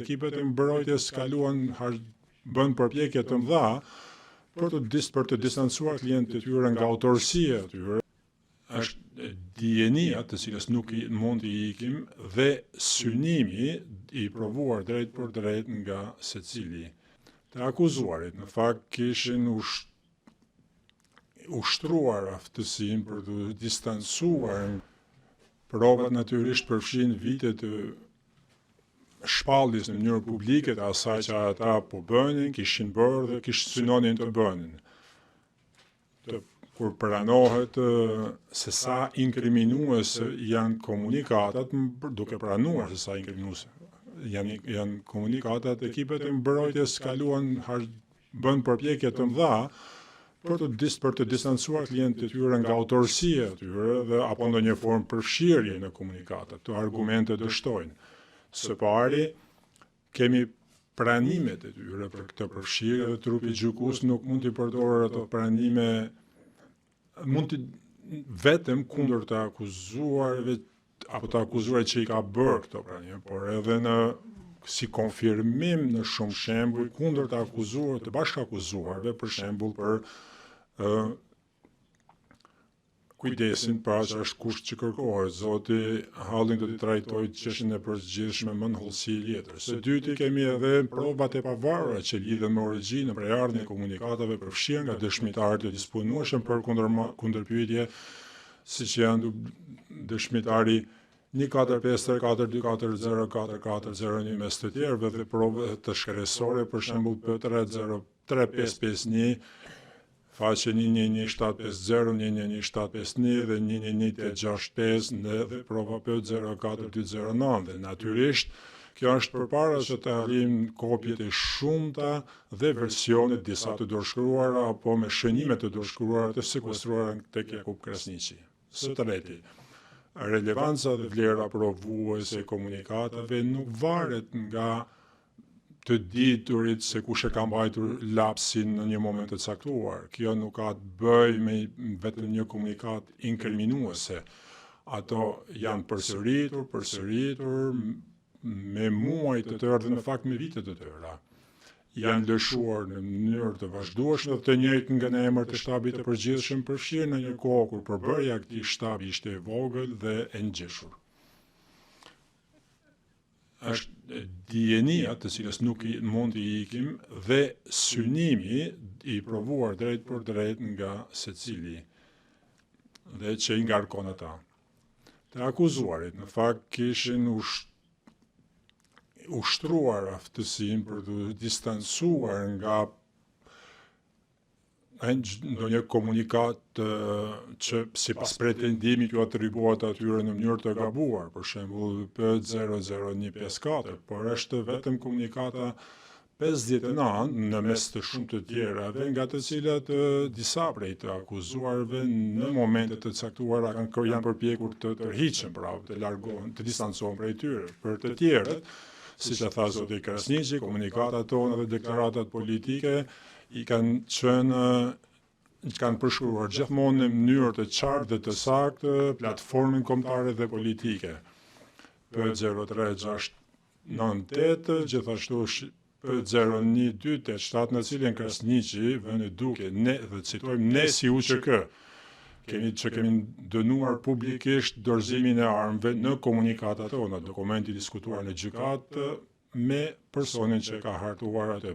ekipet e mbrojtjes bën përpjekje të mëdha për të distancuar klientët e tyre nga autorësia e tyre. Është dijenia të cilës nuk mund t'i ikim dhe synimi i provuar drejt për drejt nga secili. Të akuzuarit në fakt kishin ushtruar aftësinë për të distancuar. Provat natyrisht përfshin vite të shpalljes në mënyrë publike të asaj që ata po bënin, kishin bërë dhe synonin të bënin. Kur pranohet se sa inkriminuese janë komunikatat, duke pranuar se sa inkriminuese janë komunikatat, ekipet e mbrojtjes bën përpjekje të mëdha për të distancuar klientët e tyre nga autorësia e tyre dhe apo ndonjë formë përfshirje në komunikatat. Këto argumente dështojnë. Së pari, kemi pranimet e tyre për këtë përfshirje dhe trupi gjykues nuk mund t'i përdorë ato pranime vetëm kundër të akuzuarve apo të akuzuarit që i ka bërë këto pranime, por edhe si konfirmim në shumë shembuj kundër të akuzuar, të bashkëakuzuarve, për shembull për kujdesin para që është kusht që kërkohet. Zoti Halling do t'i trajtojë çështjen e përgjithshme më në hollësi letër. Së dyti kemi edhe provat e pavarura që lidhen me origjinë, prejardhjen e komunikatave përfshirë nga dëshmitarët e disponueshëm për kundërpyetje, siç janë dëshmitari 14534240440 mes të tjerëve dhe provat të shkresore, për shembull P303551, faqe 11750, 11751 dhe 11865 dhe prova P04209. Dhe natyrisht, kjo është përpara që të arrijm kopjet e shumta dhe versionet disa të dorëshkruara apo me shënime të dorëshkruara të sekuestruara tek Jakub Krasniqi. Së treti, relevanca dhe vlera provuese e komunikatave nuk varet nga të diturit se kush e ka mbajtur lapsin në një moment të caktuar. Kjo nuk ka të bëjë me vetëm një komunikat inkriminuese. Ato janë përsëritur me muaj të tërë dhe në fakt me vite të tëra. Janë lëshuar në mënyrë të vazhdueshme dhe të njëjtën nga në emër të shtabit të përgjithshëm përfshirë në një kohë kur përbërja e këtij shtabi ishte e vogël dhe e ngjeshur. Është dijenia të cilës nuk mund t'i ikim dhe synimi i provuar drejt për drejt nga secili dhe që i ngarkon ata. Të akuzuarit në fakt kishin ushtruar aftësinë për të distancuar nga ndonjë komunikat që sipas pretendimit ju atribuohet atyre në mënyrë të gabuar, për shembull P00154, por është vetëm komunikata 59 në mes të shumë të tjerave, nga të cilat disa prej të akuzuarve në momente të caktuara janë përpjekur të tërhiqen, pra të largohen, të distancohen prej tyre. Për të tjerët, siç e tha zoti Krasniqi, komunikatat tona dhe deklaratat politike i kanë përshkruar gjithmonë në mënyrë të qartë dhe të saktë platformën kombëtare dhe politike. P03698, gjithashtu P01287, në cilën Krasniqi vënë duke ne dhe citojmë ne si UÇK kemi dënuar publikisht dorëzimin e armëve në komunikatat tona, dokumenti diskutuar në gjykatë me personin që ka hartuar atë.